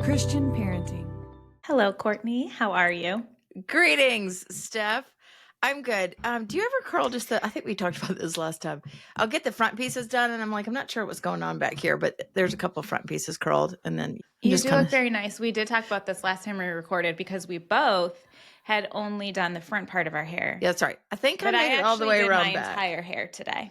Christian parenting. Hello, Courtney. How are you? Greetings, Steph. I'm good. Do you ever curl just I think we talked about this last time. I'll get the front pieces done and I'm like, I'm not sure what's going on back here, but there's a couple of front pieces curled and then You do look very nice. We did talk about this last time we recorded because we both had only done the front part of our hair. Yeah, that's right. I think But I made it all the way around my back. entire hair today.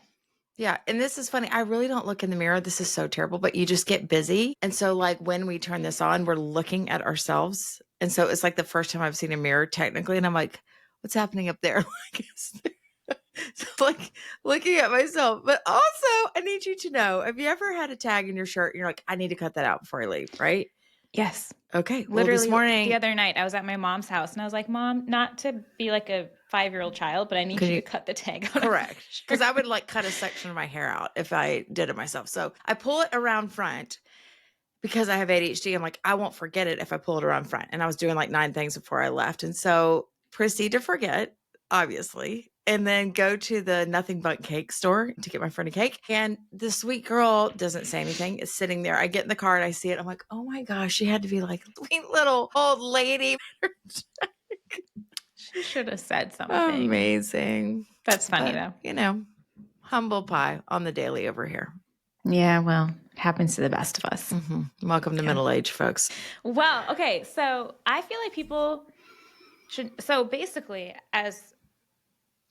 Yeah, and this is funny. I really don't look in the mirror. This is so terrible, but you just get busy. And so like when we turn this on, we're looking at ourselves. And so it's like the first time I've seen a mirror technically. And I'm like, what's happening up there? So like looking at myself. But also I need you to know, have you ever had a tag in your shirt and you're like, I need to cut that out before I leave, right? Yes. Okay. Literally, well, this morning, the other night, I was at my mom's house and I was like, Mom, not to be like a 5-year-old child, but I need you to cut the tag out. Correct. Because I would like cut a section of my hair out if I did it myself. So I pull it around front because I have ADHD. I'm like, I won't forget it if I pull it around front. And I was doing like 9 things before I left. And so proceed to forget, obviously, and then go to the Nothing But Cake store to get my friend a cake. And the sweet girl doesn't say anything. It's sitting there. I get in the car and I see it. I'm like, oh my gosh, she had to be like a sweet little old lady. She should have said something. Amazing. That's funny though. You know, humble pie on the daily over here. Yeah, well, happens to the best of us. Mm-hmm. Welcome to middle age, folks. Well, okay. So I feel like people should. So basically, as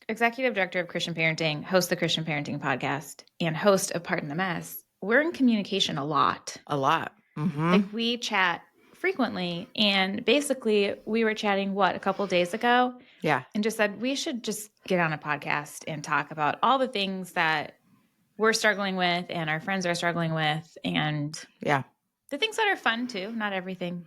executive director of Christian Parenting, host the Christian Parenting podcast, and host of Pardon the Mess, we're in communication a lot. A lot. Mm-hmm. Like we chat frequently. And basically, we were chatting, a couple of days ago? Yeah. And just said, we should just get on a podcast and talk about all the things that we're struggling with and our friends are struggling with. And yeah, the things that are fun too, not everything.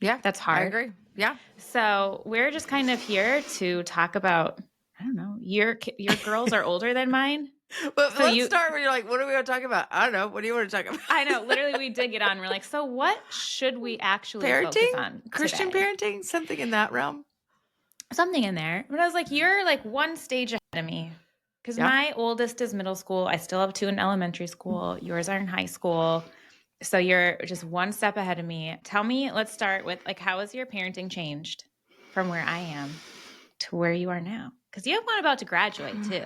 Yeah. That's hard. I agree. Yeah. So we're just kind of here to talk about, I don't know, your girls are older than mine. But so let's start when you're like, what are we going to talk about? I don't know. What do you want to talk about? I know. Literally, we did get on. We're like, so what should we actually focus on Christian today? parenting? Something in that realm? Something in there. But I was like, you're like one stage ahead of me. Because my oldest is middle school. I still have 2 in elementary school. Yours are in high school. So you're just one step ahead of me. Tell me, let's start with like, how has your parenting changed from where I am to where you are now? Because you have one about to graduate too.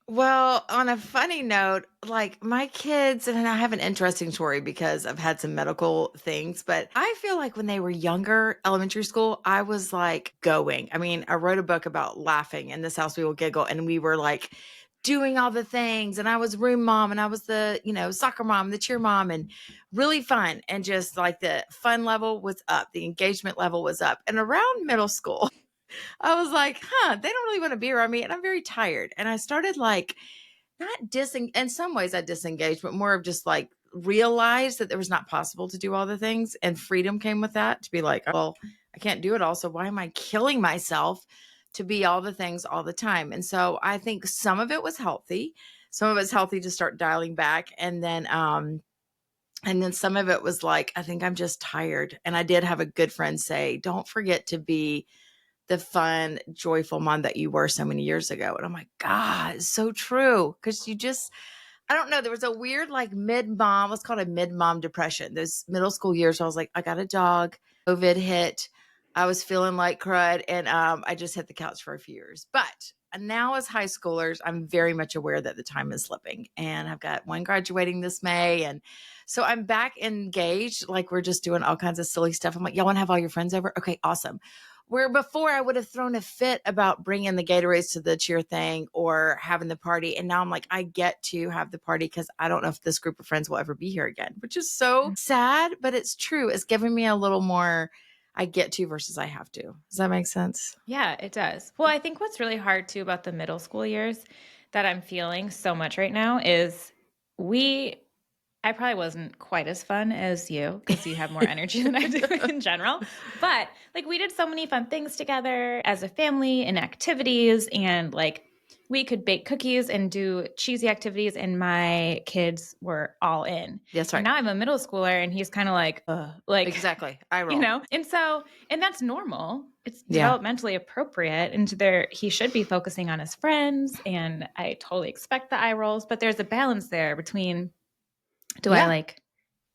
Well, on a funny note, like my kids, and I have an interesting story because I've had some medical things, but I feel like when they were younger, elementary school, I was like going. I mean, I wrote a book about laughing. In this house, we will giggle. And we were like doing all the things. And I was room mom and I was the, soccer mom, the cheer mom, and really fun. And just like the fun level was up. The engagement level was up. And around middle school, I was like, they don't really want to be around me. And I'm very tired. And I started like in some ways I disengaged, but more of just like realized that it was not possible to do all the things. And freedom came with that to be like, well, I can't do it all. So why am I killing myself to be all the things all the time? And so I think some of it was healthy. Some of it's healthy to start dialing back. And then some of it was like, I think I'm just tired. And I did have a good friend say, don't forget to be the fun, joyful mom that you were so many years ago. And I'm like, God, it's so true. Because I don't know, there was a weird like mid-mom, let's call it a mid-mom depression. Those middle school years, I was like, I got a dog, COVID hit, I was feeling like crud, and I just hit the couch for a few years. But now as high schoolers, I'm very much aware that the time is slipping. And I've got one graduating this May. And so I'm back engaged. Like we're just doing all kinds of silly stuff. I'm like, y'all want to have all your friends over? Okay, awesome. Where before I would have thrown a fit about bringing the Gatorades to the cheer thing or having the party. And now I'm like, I get to have the party because I don't know if this group of friends will ever be here again, which is so sad, but it's true. It's giving me a little more I get to versus I have to. Does that make sense? Yeah, it does. Well, I think what's really hard too about the middle school years that I'm feeling so much right now is I probably wasn't quite as fun as you because you have more energy than I do in general. But like we did so many fun things together as a family and activities, and like we could bake cookies and do cheesy activities, and my kids were all in. That's right. And now I'm a middle schooler and he's kind of like exactly. I roll. And that's normal. It's developmentally appropriate, and he should be focusing on his friends, and I totally expect the eye rolls, but there's a balance there between do I like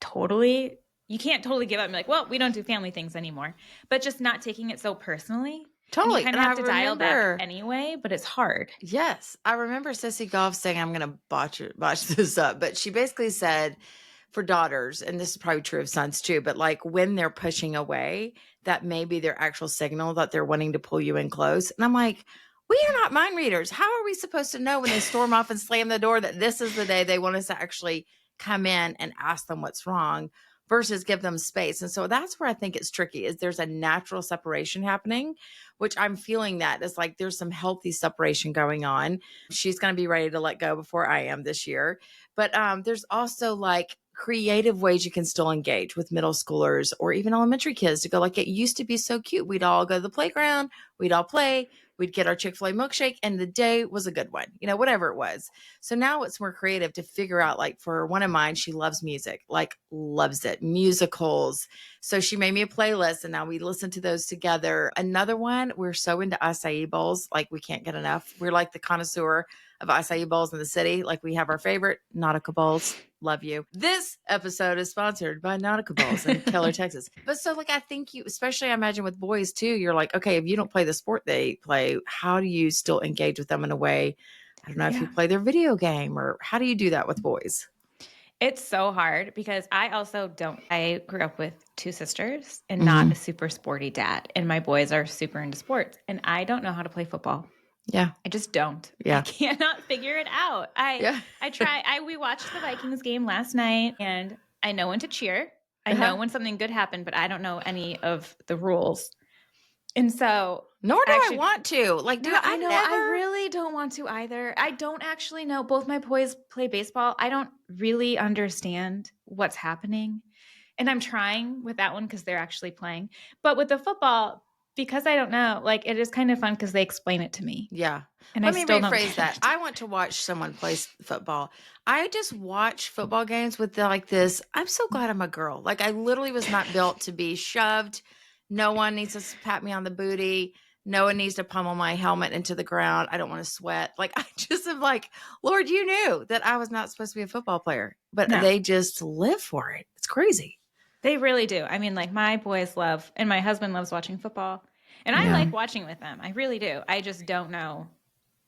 totally you can't totally give up and be like, well, we don't do family things anymore, but just not taking it so personally. And you Totally. kind And of I have to dial back remember, anyway, but it's hard. yes, I remember Sissy Goff saying, I'm going to botch this up, but she basically said for daughters, and this is probably true of sons too, but like when they're pushing away, that may be their actual signal that they're wanting to pull you in close. And I'm like, we are not mind readers. How are we supposed to know when they storm off and slam the door that this is the day they want us to actually come in and ask them what's wrong versus give them space? And so that's where I think it's tricky is there's a natural separation happening, which I'm feeling that is like there's some healthy separation going on. She's going to be ready to let go before I am this year. But there's also like creative ways you can still engage with middle schoolers or even elementary kids to go like it used to be so cute. We'd all go to the playground, we'd all play, we'd get our Chick-fil-A milkshake, and the day was a good one, whatever it was. So now it's more creative to figure out, like for one of mine, she loves music, like loves it, musicals. So she made me a playlist and now we listen to those together. Another one, we're so into acai bowls, like we can't get enough. We're like the connoisseur of acai bowls in the city. Like we have our favorite Nautica bowls. Love you. This episode is sponsored by Nautica Bowls in Keller, Texas. But so like I think you, especially I imagine with boys too, you're like, okay, if you don't play the sport they play, how do you still engage with them in a way? I don't know if you play their video game or how do you do that with boys? It's so hard because I grew up with two sisters and not a super sporty dad. And my boys are super into sports and I don't know how to play football. Yeah. I just don't. Yeah. I cannot figure it out. I try. We watched the Vikings game last night and I know when to cheer. I know when something good happened, but I don't know any of the rules. And so nor do I want to. Like, dude, I know I really don't want to either. I don't actually know. Both my boys play baseball. I don't really understand what's happening. And I'm trying with that one because they're actually playing. But with the football, because I don't know, like it is kind of fun because they explain it to me. Yeah. And Let I me still don't rephrase get that. it. I want to watch someone play football. I just watch football games with like this. I'm so glad I'm a girl. Like I literally was not built to be shoved. No one needs to pat me on the booty. No one needs to pummel my helmet into the ground. I don't want to sweat. Like I just am like, Lord, you knew that I was not supposed to be a football player, but they just live for it. It's crazy. They really do. I mean, like my boys love, and my husband loves watching football. And I like watching with them. I really do. I just don't know.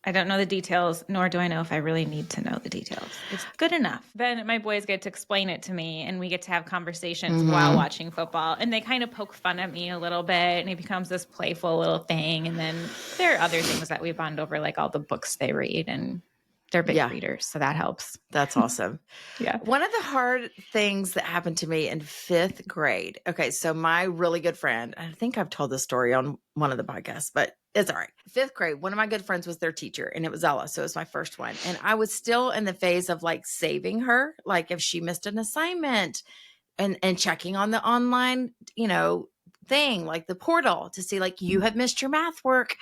I don't know the details, nor do I know if I really need to know the details. It's good enough. Then my boys get to explain it to me and we get to have conversations while watching football. And they kind of poke fun at me a little bit and it becomes this playful little thing. And then there are other things that we bond over, like all the books they read, and they're big readers. So that helps. That's awesome. Yeah. One of the hard things that happened to me in 5th grade. Okay. So my really good friend, I think I've told this story on one of the podcasts, but it's all right. 5th grade, one of my good friends was their teacher and it was Ella. So it was my first one. And I was still in the phase of like saving her, like if she missed an assignment and checking on the online, thing, like the portal to see like you have missed your math work.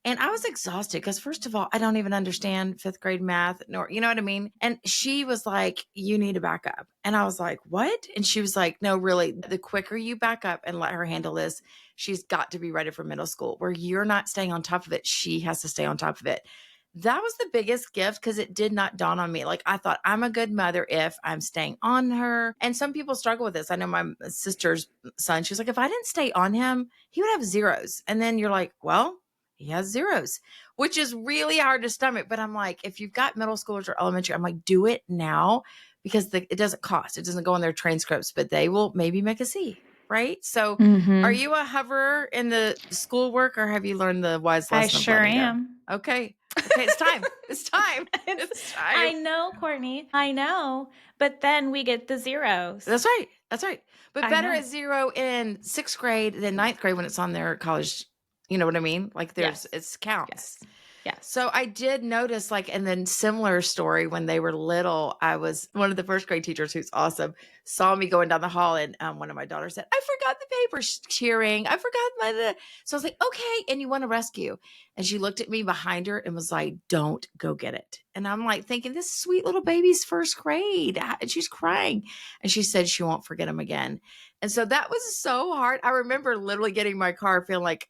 And I was exhausted because, first of all, I don't even understand 5th grade math, nor, you know what I mean? And she was like, you need to back up. And I was like, what? And she was like, no, really, the quicker you back up and let her handle this, she's got to be ready for middle school where you're not staying on top of it. She has to stay on top of it. That was the biggest gift because it did not dawn on me. Like I thought I'm a good mother if I'm staying on her. And some people struggle with this. I know my sister's son, she's like, if I didn't stay on him, he would have zeros. And then you're like, well, he has zeros, which is really hard to stomach. But I'm like, if you've got middle schoolers or elementary, I'm like, do it now because it doesn't cost. It doesn't go in their transcripts, but they will maybe make a C, right? So are you a hoverer in the schoolwork or have you learned the wise lesson? I sure am. Okay. Okay. It's time. It's time. It's time. I know, Courtney. I know. But then we get the zeros. That's right. That's right. But better a zero in 6th grade than 9th grade when it's on their college. You know what I mean? Like it's counts. Yes. So I did notice and then similar story when they were little, I was one of the 1st grade teachers who's awesome, saw me going down the hall and one of my daughters said, I forgot the paper, cheering. I forgot so I was like, okay. And you want to rescue. And she looked at me behind her and was like, don't go get it. And I'm like thinking this sweet little baby's 1st grade and she's crying. And she said she won't forget him again. And so that was so hard. I remember literally getting in my car feeling like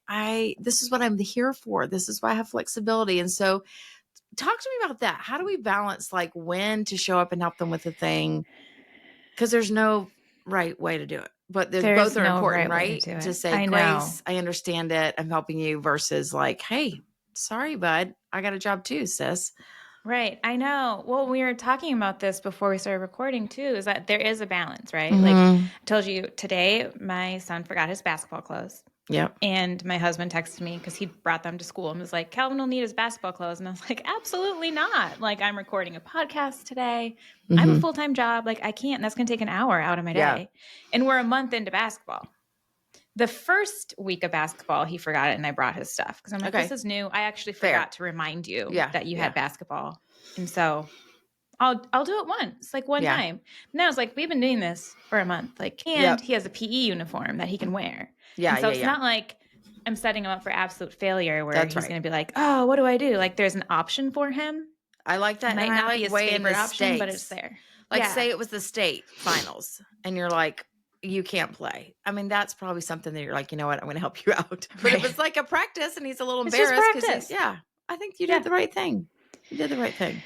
this is what I'm here for. This is why I have flexibility. And so talk to me about that. How do we balance like when to show up and help them with the thing? Because there's no right way to do it. But There's both are no important, right way to right? do To it. say, I know. Grace, I understand it. I'm helping you versus like, hey, sorry, bud. I got a job too, sis. Right. I know. Well, we were talking about this before we started recording too, is that there is a balance, right? Like I Mm-hmm. told you today, my son forgot his basketball clothes. Yep. And my husband texted me because he brought them to school and was like, Calvin will need his basketball clothes. And I was like, absolutely not. Like, I'm recording a podcast today. I have a Mm-hmm. full-time job. Like, I can't. That's going to take an hour out of my Yeah. day. And we're a month into basketball. The first week of basketball, he forgot it and I brought his stuff because I'm like, Okay. this is new. I actually Fair. forgot to remind you Yeah. that you Yeah. had basketball. And so I'll do it once, like one Yeah. time. And I was like, we've been doing this for a month. Like, and Yep. he has a PE uniform that he can wear. Yeah. And so Yeah. it's Yeah. not like I'm setting him up for absolute failure where That's he's right. going to be like, oh, what do I do? Like, there's an option for him. I like that. And Might I not like be his weighing the favorite option, but it's stakes. there. Like, Yeah. say it was the state finals and you're like, you can't play. I mean, that's probably something that you're like, you know what, I'm going to help you out. But if Right. it's like a practice and he's a little It's just embarrassed because practice. yeah, I think you Yeah. did the right thing. You did the right thing.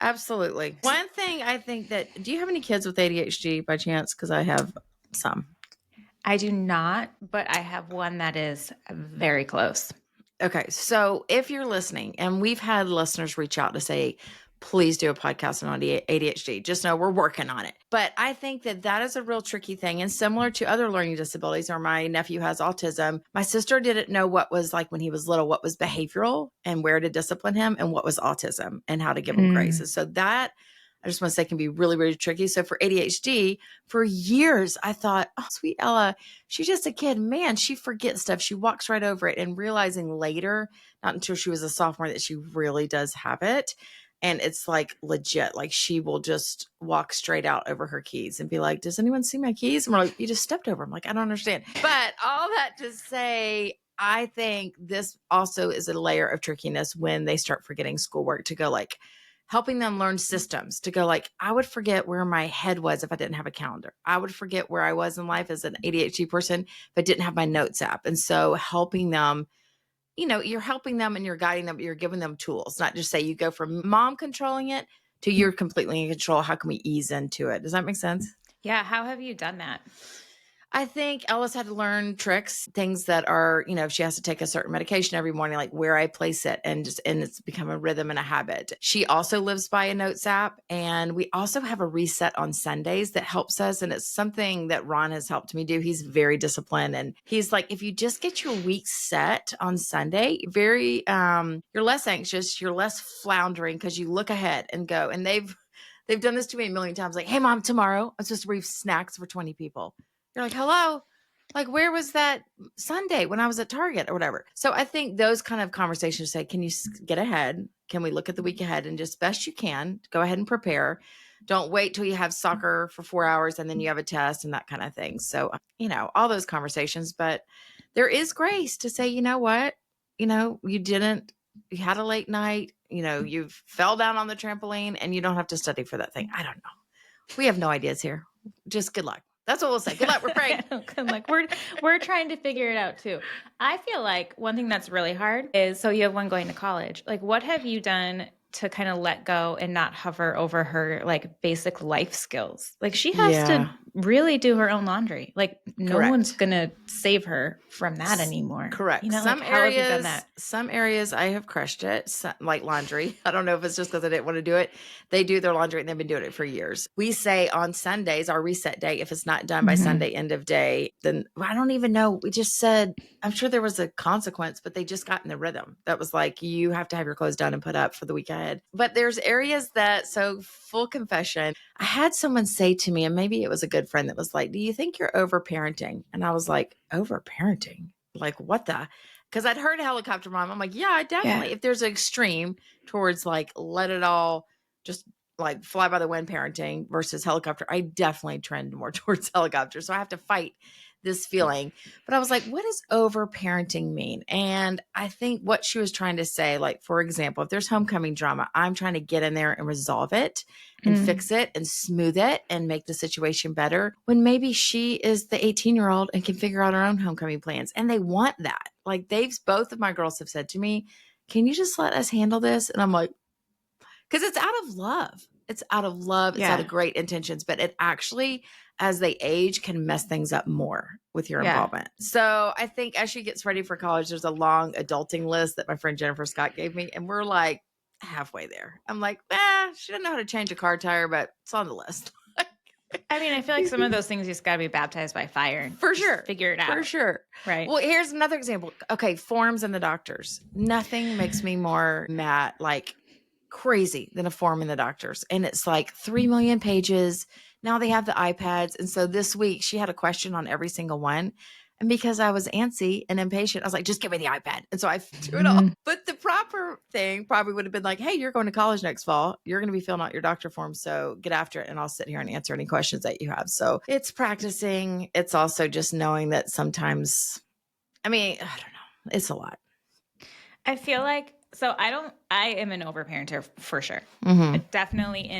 Absolutely. One thing I think that, do you have any kids with ADHD by chance? Because I have some. I do not, but I have one that is very close. Okay. So if you're listening, and we've had listeners reach out to say, please do a podcast on ADHD. Just know we're working on it. But I think that that is a real tricky thing. And similar to other learning disabilities, or my nephew has autism, my sister didn't know what was like when he was little, what was behavioral and where to discipline him and what was autism and how to give him graces. So that I just want to say can be really, really tricky. So for ADHD, for years, I thought, oh, sweet Ella, she's just a kid. Man, she forgets stuff. She walks right over it. And realizing later, not until she was a sophomore, that she really does have it. And it's like legit, like she will just walk straight out over her keys and be like, does anyone see my keys? And we're like, you just stepped over. I'm like, I don't understand. But all that to say, I think this also is a layer of trickiness when they start forgetting schoolwork to go like, helping them learn systems to go like, I would forget where my head was if I didn't have a calendar. I would forget where I was in life as an ADHD person if I didn't have my notes app. And so helping them, you know, you're helping them and you're guiding them, you're giving them tools, not just say you go from mom controlling it to you're completely in control. How can we ease into it? Does that make sense? Yeah. How have you done that? I think Ellis had to learn tricks, things that are, you know, if she has to take a certain medication every morning, like where I place it and it's become a rhythm and a habit. She also lives by a notes app. And we also have a reset on Sundays that helps us. And it's something that Ron has helped me do. He's very disciplined. And he's like, if you just get your week set on Sunday, you're less anxious, you're less floundering because you look ahead and go. And they've done this to me a million times. Like, hey mom, tomorrow I'm supposed to brief snacks for 20 people. You're like, hello, like, where was that Sunday when I was at Target or whatever? So I think those kind of conversations say, can you get ahead? Can we look at the week ahead and just best you can go ahead and prepare? Don't wait till you have soccer for 4 hours and then you have a test and that kind of thing. So, you know, all those conversations, but there is grace to say, you know what, you know, you had a late night, you know, you fell down on the trampoline and you don't have to study for that thing. I don't know. We have no ideas here. Just good luck. That's what we'll say. Good luck. We're praying. Like we're trying to figure it out too. I feel like one thing that's really hard is, so you have one going to college. Like, what have you done to kind of let go and not hover over her like basic life skills? Like, she has to really do her own laundry. Like, no one's gonna save her from that anymore. Correct. You know, Some like, how have you done areas, that? some areas I have crushed it, like laundry. I don't know if it's just because I didn't want to do it. They do their laundry and they've been doing it for years. We say on Sundays, our reset day, if it's not done by Sunday end of day, then I don't even know. We just said, I'm sure there was a consequence, but they just got in the rhythm. That was like, you have to have your clothes done and put up for the week ahead. But there's areas that, so full confession, I had someone say to me, and maybe it was a good friend that was like, do you think you're overparenting? And I was like, overparenting? Like, what the? Because I'd heard helicopter mom. I'm like, yeah, definitely. If there's an extreme towards like, let it all just like fly by the wind parenting versus helicopter, I definitely trend more towards helicopter. So I have to fight this feeling. But I was like, what does over parenting mean? And I think what she was trying to say, like, for example, if there's homecoming drama, I'm trying to get in there and resolve it and fix it and smooth it and make the situation better, when maybe she is the 18-year-old and can figure out her own homecoming plans. And they want that. Like, both of my girls have said to me, can you just let us handle this? And I'm like, because it's out of love. It's out of love. It's out of great intentions, but it actually, as they age can mess things up more with your Yeah. involvement. So I think as she gets ready for college, there's a long adulting list that my friend Jennifer Scott gave me. And we're like halfway there. I'm like, she doesn't know how to change a car tire, but it's on the list. I mean, I feel like some of those things you just got to be baptized by fire and For just sure. figure it out. For sure. Right. Well, here's another example. Okay, forms in the doctors. Nothing makes me more mad, like crazy, than a form in the doctors. And it's like 3 million pages. Now they have the iPads. And so this week she had a question on every single one. And because I was antsy and impatient, I was like, just give me the iPad. And so I threw it all. But the proper thing probably would have been like, hey, you're going to college next fall. You're going to be filling out your doctor form. So get after it. And I'll sit here and answer any questions that you have. So it's practicing. It's also just knowing that sometimes, I mean, I don't know. It's a lot. I feel like, I am an overparenter for sure. Definitely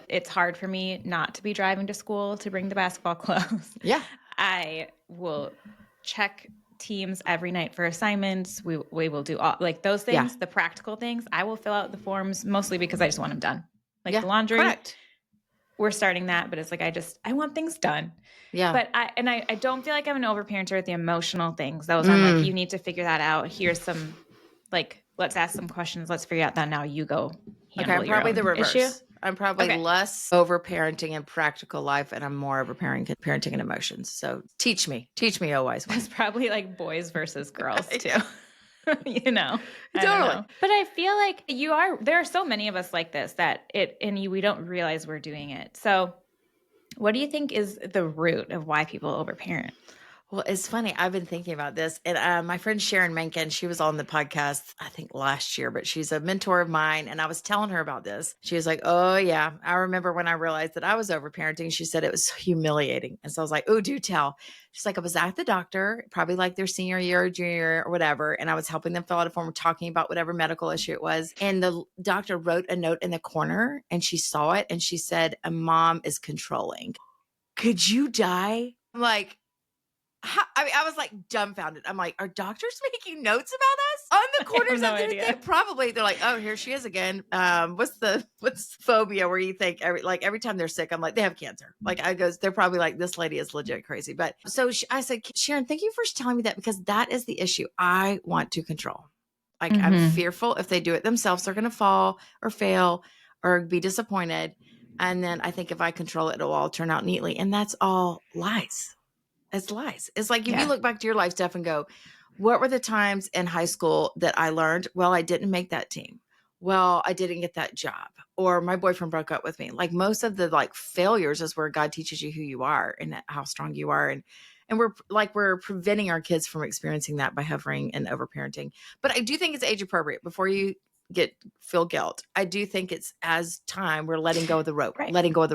it's hard for me not to be driving to school to bring the basketball clothes. Yeah. I will check teams every night for assignments. We will do all like those things, the practical things. I will fill out the forms mostly because I just want them done. Like the laundry, correct. We're starting that, but it's like, I want things done. Yeah. But I don't feel like I'm an overparenter with the emotional things. Those I'm like, you need to figure that out. Here's some, like, let's ask some questions. Let's figure out that now. You go handle I'm probably your the own reverse. issue. I'm probably less overparenting in practical life, and I'm more parenting in emotions. So teach me, oh wise one. It's probably like boys versus girls too. You know, I Totally. don't know. But I feel like there are so many of us like this we don't realize we're doing it. So what do you think is the root of why people overparent? Well, it's funny. I've been thinking about this. And my friend Sharon Menken, she was on the podcast, I think last year, but she's a mentor of mine. And I was telling her about this. She was like, oh, yeah. I remember when I realized that I was overparenting. She said it was humiliating. And so I was like, oh, do tell. She's like, I was at the doctor, probably like their senior year or junior year or whatever. And I was helping them fill out a form talking about whatever medical issue it was. And the doctor wrote a note in the corner and she saw it. And she said, a mom is controlling. Could you die? I'm like, I was like dumbfounded. I'm like, are doctors making notes about us on the corners of the Probably. They're like, oh, here she is again. What's phobia where you think every time they're sick, I'm like, they have cancer. Like they're probably like, this lady is legit crazy. But so I said, Sharon, thank you for telling me that, because that is the issue. I want to control. Like I'm fearful if they do it themselves, they're going to fall or fail or be disappointed. And then I think if I control it, it'll all turn out neatly. And that's all lies. It's lies. It's like if you look back to your life, Steph, and go, what were the times in high school that I learned, well, I didn't make that team. Well, I didn't get that job, or my boyfriend broke up with me. Like most of the failures is where God teaches you who you are and how strong you are. And we're preventing our kids from experiencing that by hovering and overparenting. But I do think it's age appropriate. Before you feel guilt, I do think it's as time we're letting go of the rope, letting go of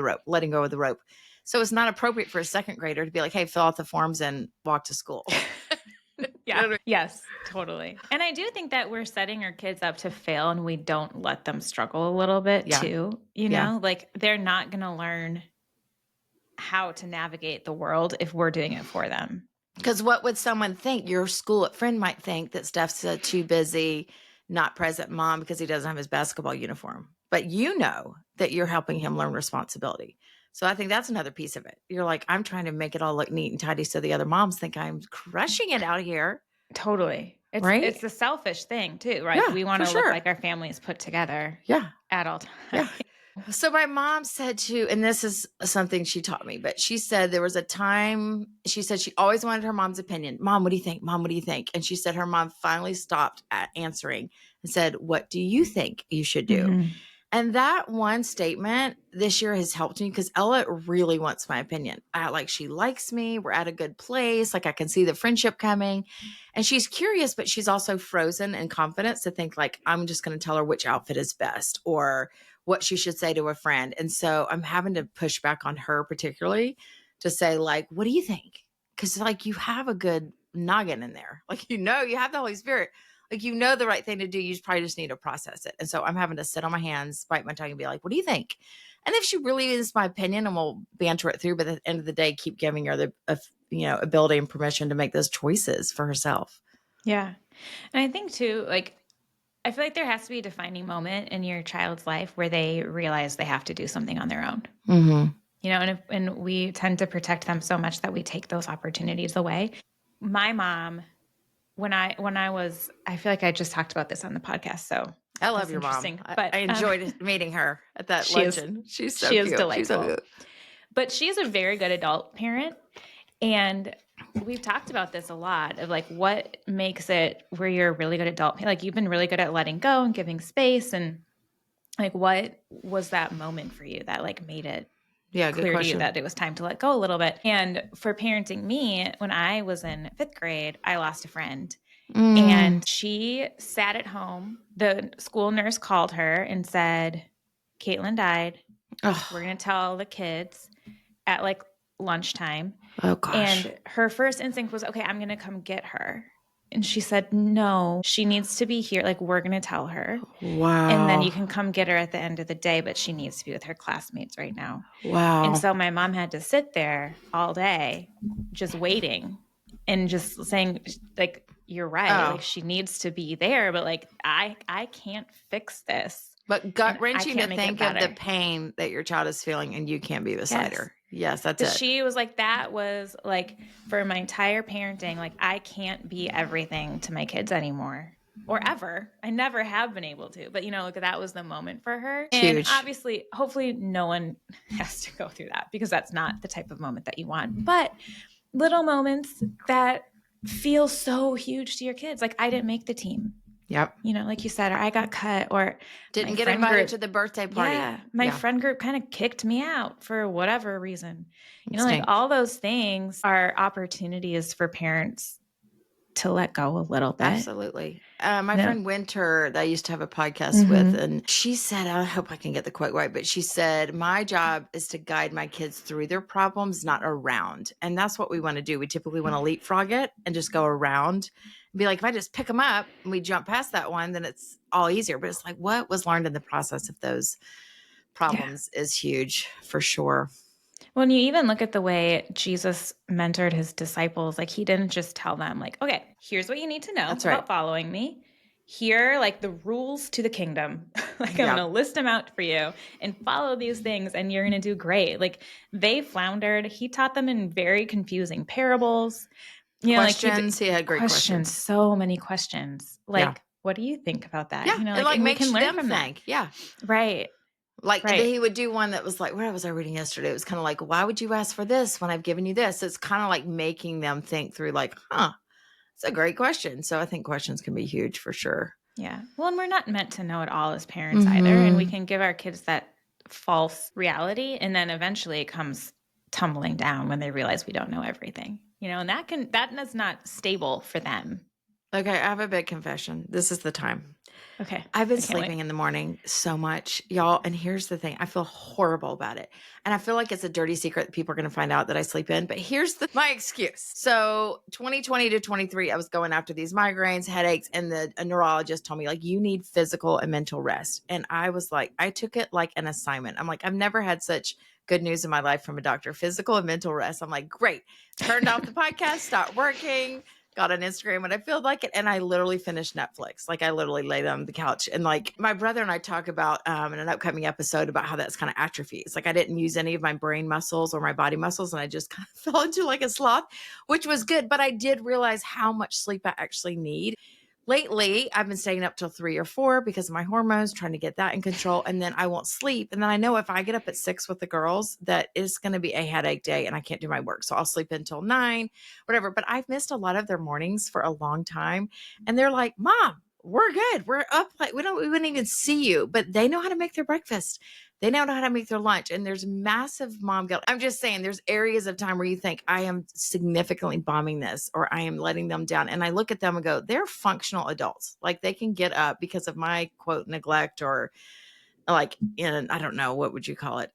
the rope. So it's not appropriate for a second grader to be like, hey, fill out the forms and walk to school. Yeah. Yes, totally. And I do think that we're setting our kids up to fail and we don't let them struggle a little bit too. You know, like they're not going to learn how to navigate the world if we're doing it for them. Because what would someone think? Your school friend might think that Steph's a too busy, not present mom because he doesn't have his basketball uniform. But you know that you're helping him learn responsibility. So I think that's another piece of it. You're like, I'm trying to make it all look neat and tidy so the other moms think I'm crushing it out here. Totally. It's a selfish thing too, right? Yeah, we want to look like our family is put together at all times. Yeah. So my mom said and this is something she taught me, but she said there was a time, she said she always wanted her mom's opinion. Mom, what do you think? Mom, what do you think? And she said her mom finally stopped at answering and said, what do you think you should do? And that one statement this year has helped me because Ella really wants my opinion. She likes me. We're at a good place. Like I can see the friendship coming, and she's curious, but she's also frozen in confidence to think like, I'm just going to tell her which outfit is best or what she should say to a friend. And so I'm having to push back on her particularly to say like, what do you think? Because you have a good noggin in there. You have the Holy Spirit. The right thing to do. You probably just need to process it. And so I'm having to sit on my hands, bite my tongue and be like, what do you think? And if she really is my opinion, and we'll banter it through, but at the end of the day, keep giving her the ability and permission to make those choices for herself. Yeah. And I think too, I feel like there has to be a defining moment in your child's life where they realize they have to do something on their own. and we tend to protect them so much that we take those opportunities away. My mom, when I I feel like I just talked about this on the podcast, so I love that's your mom. interesting. But I enjoyed meeting her at that she is luncheon. She's so she is cute. She's so delightful. cute. But she's a very good adult parent. And we've talked about this a lot of like what makes it where you're a really good adult. Like you've been really good at letting go and giving space. And like what was that moment for you that like made it Yeah, good clear to you question. that it was time to let go a little bit? And for parenting me, when I was in 5th grade, I lost a friend. And she sat at home. The school nurse called her and said, Caitlin died. Oh, We're going to tell the kids at like lunchtime. oh gosh. And her first instinct was, okay, I'm going to come get her. And she said, no, she needs to be here. Like, we're going to tell her. Wow. And then you can come get her at the end of the day, but she needs to be with her classmates right now. Wow. And so my mom had to sit there all day just waiting and just saying, like, you're right. Oh. Like, she needs to be there, but like, I can't fix this. But gut-wrenching to make it think of the better. pain that your child is feeling and you can't be beside her. Yes, that's it. She was like, that was like for my entire parenting, like I can't be everything to my kids anymore or ever. I never have been able to, but like that was the moment for her. And Huge. obviously, hopefully no one has to go through that because that's not the type of moment that you want. But little moments that feel so huge to your kids. Like I didn't make the team. Yep. Like you said, or I got cut or didn't get invited to the birthday party. Yeah. My friend group kind of kicked me out for whatever reason. Like all those things are opportunities for parents to let go a little bit. Absolutely. My friend Winter that I used to have a podcast with, and she said, I hope I can get the quote right, but she said, my job is to guide my kids through their problems, not around. And that's what we want to do. We typically want to leapfrog it and just go around and be like, if I just pick them up and we jump past that one, then it's all easier. But it's like, what was learned in the process of those problems is huge for sure. When you even look at the way Jesus mentored his disciples, like he didn't just tell them like, okay, here's what you need to know about following me. Here, like the rules to the kingdom, like I'm going to list them out for you and follow these things and you're going to do great. Like they floundered. He taught them in very confusing parables. Questions. He had great questions. So many questions. Like, what do you think about that? Yeah. And makes them think. Yeah. Right. He would do one that was like, what was I reading yesterday? It was kind of like, why would you ask for this when I've given you this? It's kind of like making them think through like, it's a great question. So I think questions can be huge for sure. Yeah. Well, and we're not meant to know it all as parents either. And we can give our kids that false reality. And then eventually it comes tumbling down when they realize we don't know everything, and that is not stable for them. Okay. I have a big confession. This is the time. Okay. I've been sleeping in the morning so much, y'all. And here's the thing. I feel horrible about it. And I feel like it's a dirty secret that people are going to find out that I sleep in. But here's my excuse. So 2020 to 23, I was going after these migraines, headaches, and a neurologist told me like, you need physical and mental rest. And I was like, I took it like an assignment. I'm like, I've never had such good news in my life from a doctor, physical and mental rest. I'm like, great. Turned off the podcast, stopped working. Got on Instagram when I feel like it. And I literally finished Netflix. Like I literally laid on the couch and like my brother and I talk about in an upcoming episode about how that's kind of atrophy. It's like I didn't use any of my brain muscles or my body muscles. And I just kind of fell into like a sloth, which was good. But I did realize how much sleep I actually need. Lately, I've been staying up till 3 or 4 because of my hormones, trying to get that in control. And then I won't sleep. And then I know if I get up at 6 with the girls, that it's going to be a headache day and I can't do my work. So I'll sleep until 9, whatever. But I've missed a lot of their mornings for a long time. And they're like, Mom, we're good. We're up. Like we wouldn't even see you, but they know how to make their breakfast. They know how to make their lunch. And there's massive mom guilt. I'm just saying there's areas of time where you think I am significantly bombing this or I am letting them down. And I look at them and go, they're functional adults. Like they can get up because of my quote neglect or like I don't know, what would you call it?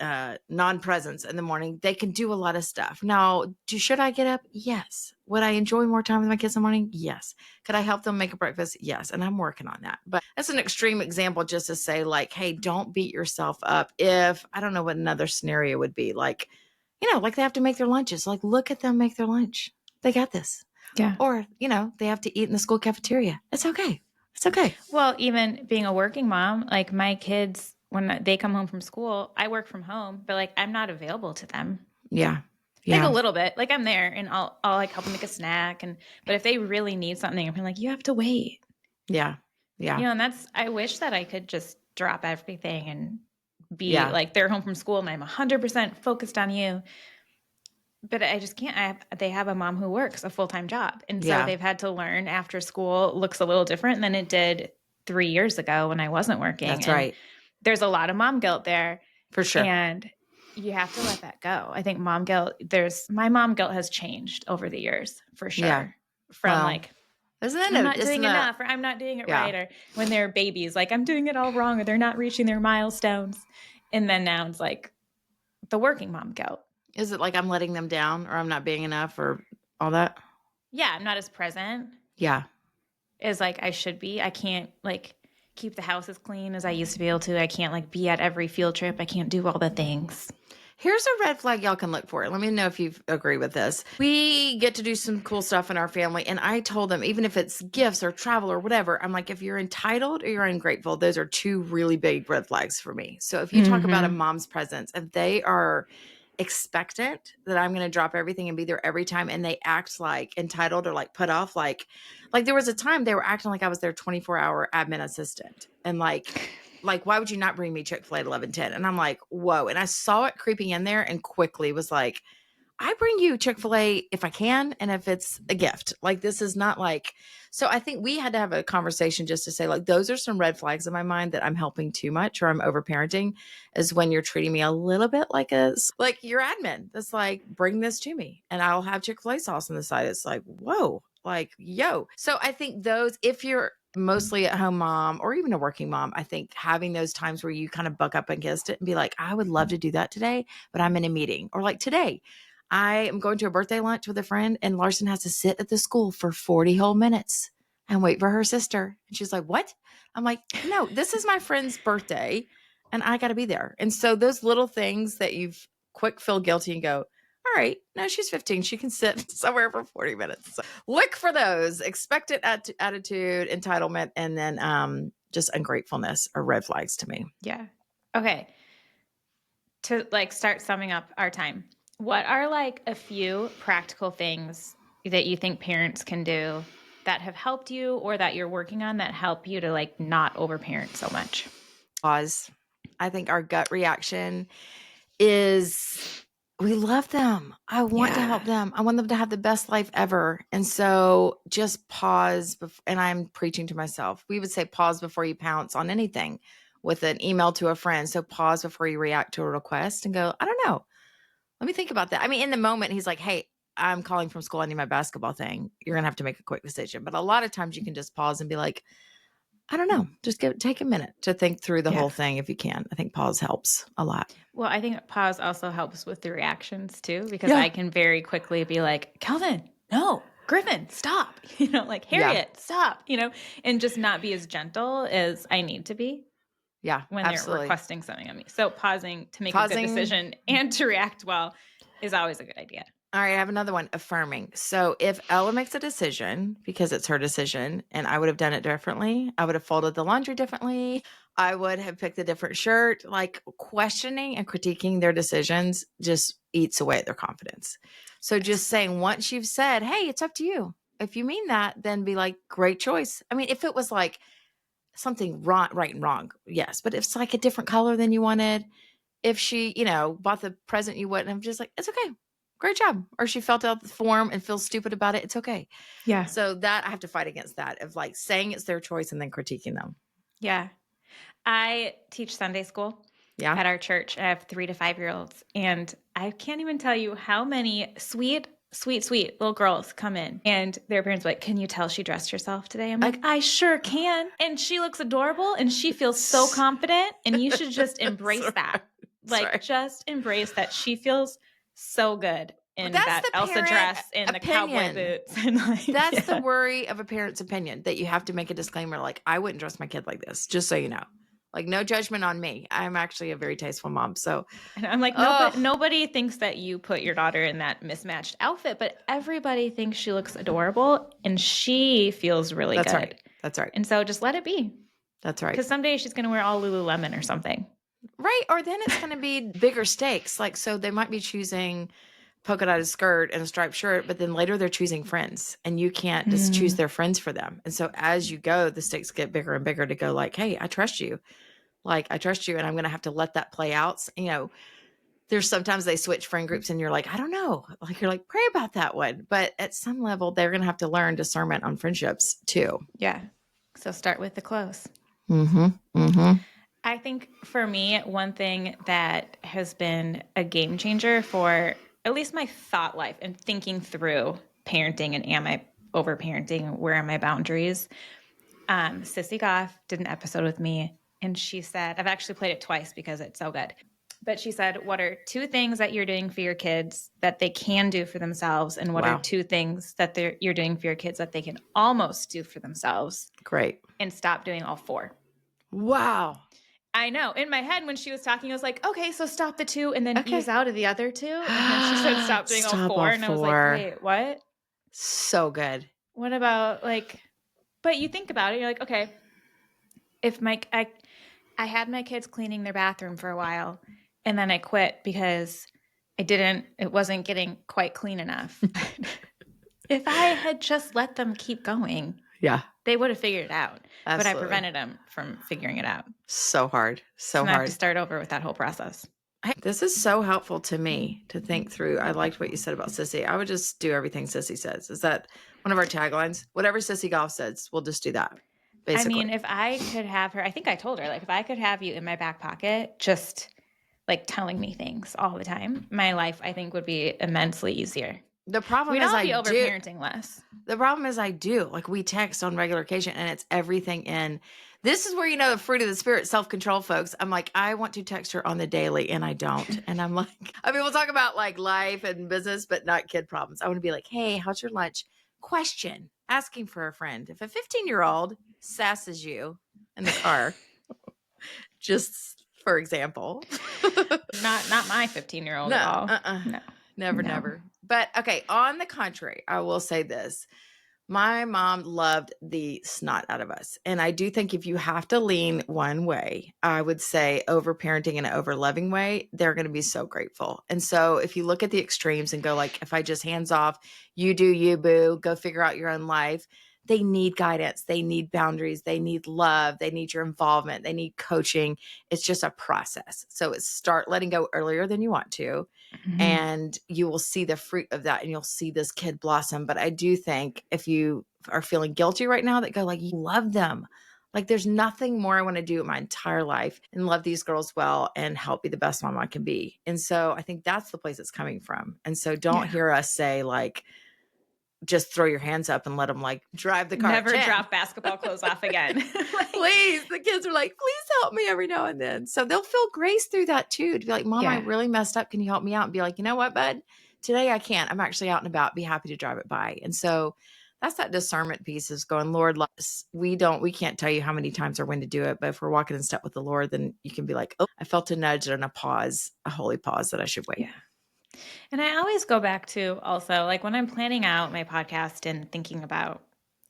Non-presence in the morning. They can do a lot of stuff. Now, should I get up? Yes. Would I enjoy more time with my kids in the morning? Yes. Could I help them make a breakfast? Yes. And I'm working on that. But that's an extreme example just to say like, hey, don't beat yourself up if, I don't know what another scenario would be. Like, like they have to make their lunches. Like, look at them make their lunch. They got this. Yeah. Or, they have to eat in the school cafeteria. It's okay. It's okay. Well, even being a working mom, like my kids, when they come home from school, I work from home, but like I'm not available to them. Yeah. Like a Yeah. little bit, like I'm there and I'll like help them make a snack. But if they really need something, I'm like, you have to wait. Yeah. Yeah. And I wish that I could just drop everything and be Yeah. like, they're home from school and I'm 100% focused on you. But I just can't. They have a mom who works a full-time job. And so Yeah. they've had to learn after school looks a little different than it did 3 years ago when I wasn't working. That's And right. there's a lot of mom guilt there. For sure. And you have to let that go. I think mom guilt, my mom guilt has changed over the years for sure. Yeah. From Well, like, isn't I'm not doing enough, or I'm not doing it right. Or when they're babies, like I'm doing it all wrong, or they're not reaching their milestones. And then now it's like the working mom guilt. Is it like I'm letting them down, or I'm not being enough, or all that? Yeah, I'm not as present. Yeah. As like I should be. I can't like keep the house as clean as I used to be able to. I can't like be at every field trip. I can't do all the things. Here's a red flag y'all can look for. Let me know if you agree with this. We get to do some cool stuff in our family. And I told them, even if it's gifts or travel or whatever, I'm like, if you're entitled or you're ungrateful, those are two really big red flags for me. So if you talk about a mom's presence, if they are expectant that I'm going to drop everything and be there every time, and they act like entitled or like put off, like there was a time they were acting like I was their 24-hour admin assistant. And like, why would you not bring me Chick-fil-A at 11:10? And I'm like, whoa. And I saw it creeping in there and quickly was like, I bring you Chick-fil-A if I can and if it's a gift. Like, this is not like, so I think we had to have a conversation just to say, like, those are some red flags in my mind that I'm helping too much or I'm overparenting, is when you're treating me a little bit like your admin. That's like, bring this to me and I'll have Chick-fil-A sauce on the side. It's like, whoa, like, yo. So I think those, if you're mostly at home mom or even a working mom, I think having those times where you kind of buck up against it and be like, I would love to do that today, but I'm in a meeting. Or like today, I am going to a birthday lunch with a friend and Larson has to sit at the school for 40 whole minutes and wait for her sister. And she's like, what? I'm like, no, this is my friend's birthday and I got to be there. And so those little things that you've quick feel guilty and go, all right, no, she's 15. She can sit somewhere for 40 minutes. So look for those. Expectant attitude, entitlement, and then just ungratefulness are red flags to me. Yeah. Okay. To like start summing up our time, what are like a few practical things that you think parents can do that have helped you or that you're working on that help you to like not overparent so much? Pause. I think our gut reaction is we love them. I want to help them. I want them to have the best life ever. And so just pause. And I'm preaching to myself. We would say pause before you pounce on anything with an email to a friend. So pause before you react to a request and go, I don't know. Let me think about that. I mean, in the moment, he's like, hey, I'm calling from school. I need my basketball thing. You're going to have to make a quick decision. But a lot of times you can just pause and be like, I don't know. Just take a minute to think through the whole thing if you can. I think pause helps a lot. Well, I think pause also helps with the reactions too, because I can very quickly be like, Kelvin, no, Griffin, stop, like Harriet, stop, and just not be as gentle as I need to be. Yeah, when absolutely. they're requesting something of me. So pausing to make a good decision and to react well is always a good idea. All right, I have another one, affirming. So if Ella makes a decision because it's her decision and I would have done it differently, I would have folded the laundry differently, I would have picked a different shirt, like questioning and critiquing their decisions just eats away at their confidence. So just saying, once you've said, hey, it's up to you. If you mean that, then be like, great choice. I mean, if it was like something wrong, right and wrong, yes. But if it's like a different color than you wanted, if she, bought the present you wouldn't, I'm just like, it's okay. Great job. Or she felt out the form and feels stupid about it. It's okay. Yeah. So that I have to fight against that of like saying it's their choice and then critiquing them. Yeah. I teach Sunday school at our church. I have 3 to 5 year olds and I can't even tell you how many sweet little girls come in and their parents are like, can you tell she dressed herself today? I'm like, I sure can. And she looks adorable and she feels so confident and you should just embrace that. Like just embrace that she feels so good in that Elsa dress and the cowboy boots. And that's the worry of a parent's opinion, that you have to make a disclaimer like, I wouldn't dress my kid like this, just so you know. Like, no judgment on me. I'm actually a very tasteful mom. So and I'm like, nobody thinks that you put your daughter in that mismatched outfit, but everybody thinks she looks adorable and she feels really good. Right. That's right. And so just let it be. That's right. Because someday she's going to wear all Lululemon or something. Right. Or then it's going to be bigger stakes. Like, so they might be choosing polka dotted skirt and a striped shirt, but then later they're choosing friends and you can't just choose their friends for them. And so as you go, the stakes get bigger and bigger to go like, hey, I trust you. Like, I trust you and I'm going to have to let that play out. You know, there's sometimes they switch friend groups and you're like, I don't know. Like, you're like, pray about that one. But at some level, they're going to have to learn discernment on friendships too. Yeah. So start with the close. Mm-hmm. Mm-hmm. I think for me, one thing that has been a game changer for at least my thought life and thinking through parenting and am I over parenting? Where are my boundaries? Sissy Goff did an episode with me and she said, I've actually played it twice because it's so good. But she said, what are 2 things that you're doing for your kids that they can do for themselves? And what Wow. are 2 things that you're doing for your kids that they can almost do for themselves? Great. And stop doing all 4. Wow. I know. In my head, when she was talking, I was like, okay, so stop the 2 and then Okay. ease out of the other 2. And then she said, stop doing all 4. And I was like, wait, what? So good. What about but you think about it, you're like, okay, if I had my kids cleaning their bathroom for a while and then I quit because it wasn't getting quite clean enough. If I had just let them keep going, yeah, they would have figured it out. absolutely. But I prevented them from figuring it out. So hard. So and I hard. have to start over with that whole process. This is so helpful to me to think through. I liked what you said about Sissy. I would just do everything Sissy says. Is that one of our taglines? Whatever Sissy Goff says, we'll just do that. Basically. I mean, if I could have her, I think I told her, like, if I could have you in my back pocket, just like telling me things all the time, my life, I think, would be immensely easier. The problem We'd is all be overparenting less. The problem is I do. Like, we text on regular occasion and it's everything in. This is where, you know, the fruit of the spirit, self-control, folks. I'm like, I want to text her on the daily and I don't. And I'm like, I mean, we'll talk about like life and business, but not kid problems. I want to be like, hey, how's your lunch? Question, asking for a friend. If a 15-year-old sasses you in the car, just for example. Not my 15-year-old at all. No. Never. But okay, on the contrary, I will say this. My mom loved the snot out of us. And I do think if you have to lean one way, I would say overparenting in an over-loving way, they're going to be so grateful. And so if you look at the extremes and go like, if I just hands off, you do you, boo, go figure out your own life. They need guidance. They need boundaries. They need love. They need your involvement. They need coaching. It's just a process. So it's start letting go earlier than you want to. Mm-hmm. And you will see the fruit of that and you'll see this kid blossom. But I do think if you are feeling guilty right now, that go like, you love them. Like, there's nothing more I want to do in my entire life and love these girls well and help be the best mom I can be. And so I think that's the place it's coming from. And so don't hear us say like, just throw your hands up and let them like drive the car. Never drop basketball clothes off again. Please. The kids are like, please help me every now and then. So they'll feel grace through that too. To be like, Mom, I really messed up. Can you help me out? And be like, you know what, bud? Today I can't. I'm actually out and about. Be happy to drive it by. And so that's that discernment piece is going, Lord, we can't tell you how many times or when to do it. But if we're walking in step with the Lord, then you can be like, oh, I felt a nudge and a pause, a holy pause that I should wait. Yeah. And I always go back to also like when I'm planning out my podcast and thinking about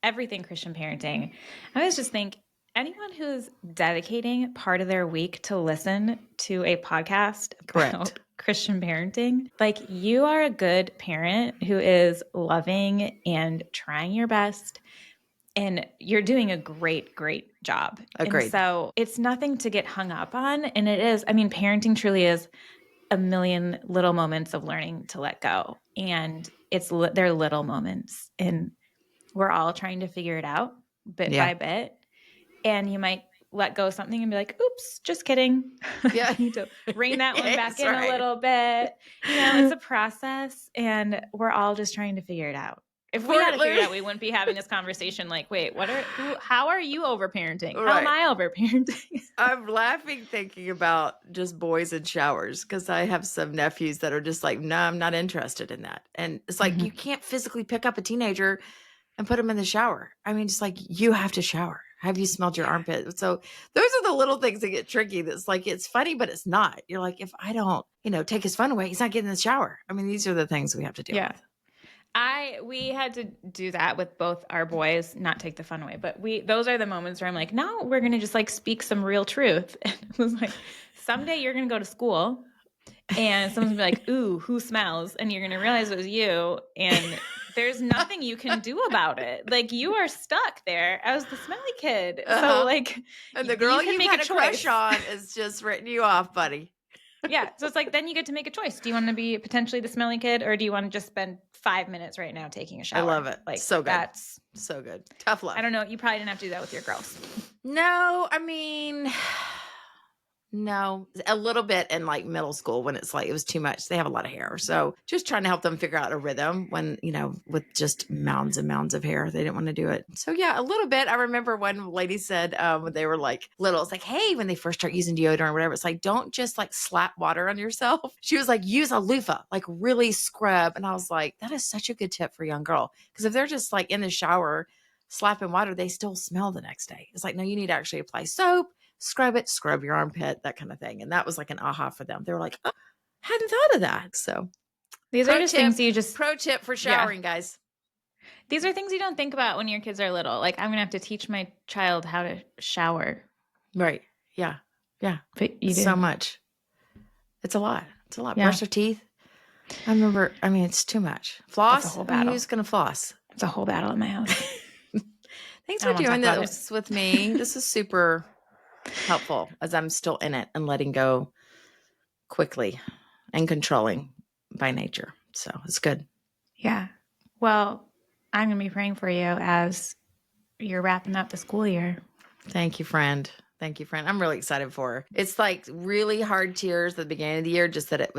everything Christian parenting, I always just think anyone who's dedicating part of their week to listen to a podcast about Christian parenting, like you are a good parent who is loving and trying your best. And you're doing a great, great job. Agreed. And so it's nothing to get hung up on. And it is, I mean, parenting truly is a million little moments of learning to let go. And they're little moments and we're all trying to figure it out bit by bit. And you might let go of something and be like, oops, just kidding. Yeah. I need to rein that one back in a little bit. You know, it's a process and we're all just trying to figure it out. If we had to figure it out, we wouldn't be having this conversation like, wait, how are you overparenting? How am I overparenting? I'm laughing thinking about just boys in showers because I have some nephews that are just like, no, I'm not interested in that. And it's like, you can't physically pick up a teenager and put them in the shower. I mean, just like, you have to shower. Have you smelled your armpit? So those are the little things that get tricky. That's like, it's funny, but it's not. You're like, if I don't, take his fun away, he's not getting in the shower. I mean, these are the things we have to deal with. We had to do that with both our boys, not take the fun away, but those are the moments where I'm like, now we're going to just like speak some real truth. And it was like, someday you're going to go to school and someone's going to be like, ooh, who smells? And you're going to realize it was you. And there's nothing you can do about it. Like, you are stuck there as the smelly kid. So like, and the girl you can you've make had a a crush choice. on is just written you off, buddy. Yeah. So it's like, then you get to make a choice. Do you want to be potentially the smelly kid, or do you want to just spend 5 minutes right now taking a shower? I love it. Like, so good. That's so good. Tough love. I don't know. You probably didn't have to do that with your girls. No, I mean, no, a little bit in like middle school when it's like, it was too much. They have a lot of hair. So just trying to help them figure out a rhythm when, with just mounds and mounds of hair, they didn't want to do it. So yeah, a little bit. I remember one lady said, when they were like little, it's like, hey, when they first start using deodorant or whatever, it's like, don't just like slap water on yourself. She was like, use a loofah, like really scrub. And I was like, that is such a good tip for a young girl. Because if they're just like in the shower, slapping water, they still smell the next day. It's like, no, you need to actually apply soap, scrub it, scrub your armpit, that kind of thing. And that was like an aha for them. They were like, oh, hadn't thought of that. So these are just things you just pro tip for showering, guys. These are things you don't think about when your kids are little. Like, I'm going to have to teach my child how to shower. Right. Yeah. Yeah. But you so much. It's a lot. It's a lot. Yeah. Brush your teeth. It's too much. Floss. It's a whole battle. Who's going to floss? It's a whole battle in my house. Thanks for doing this with me. This is super helpful as I'm still in it and letting go quickly and controlling by nature. So it's good. Yeah. Well, I'm going to be praying for you as you're wrapping up the school year. Thank you, friend. Thank you, friend. I'm really excited for her. It's like really hard tears at the beginning of the year, just that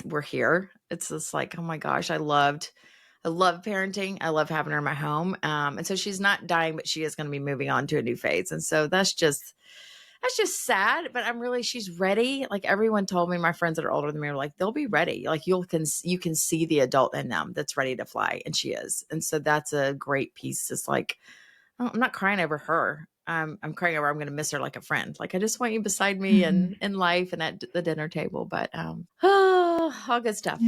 we're here. It's just like, oh my gosh, I love parenting. I love having her in my home. And so she's not dying, but she is going to be moving on to a new phase. And so that's just sad, but she's ready. Like everyone told me, my friends that are older than me were like, they'll be ready. Like you can see the adult in them that's ready to fly. And she is. And so that's a great piece. It's like, I'm not crying over her. I'm crying over, I'm going to miss her like a friend. Like, I just want you beside me and in life and at the dinner table, but, all good stuff.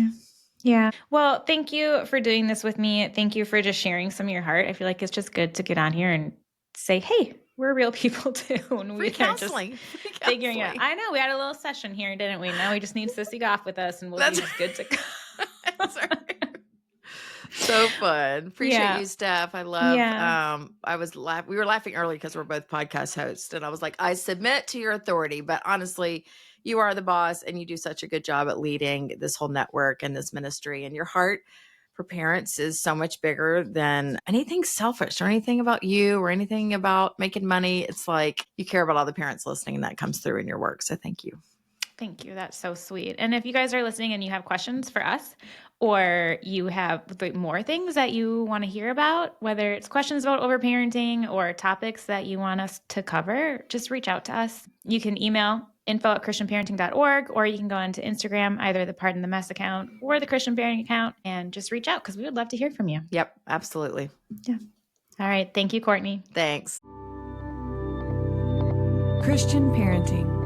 Yeah. Well, thank you for doing this with me. Thank you for just sharing some of your heart. I feel like it's just good to get on here and say, hey, we're real people too. And Free counseling. Free figuring it out. I know we had a little session here, didn't we? Now we just need Sissy Goff with us and we'll be just good to go. That's right. So fun. Appreciate you, Steph. I love, we were laughing early because we're both podcast hosts and I was like, I submit to your authority, but honestly, you are the boss and you do such a good job at leading this whole network and this ministry, and your heart for parents is so much bigger than anything selfish or anything about you or anything about making money. It's like you care about all the parents listening and that comes through in your work. So thank you. Thank you. That's so sweet. And if you guys are listening and you have questions for us, or you have more things that you want to hear about, whether it's questions about overparenting or topics that you want us to cover, just reach out to us. You can email info@christianparenting.org, or you can go onto Instagram, either the Pardon the Mess account or the Christian Parenting account, and just reach out because we would love to hear from you. Yep, absolutely. Yeah. All right. Thank you, Courtney. Thanks. Christian Parenting.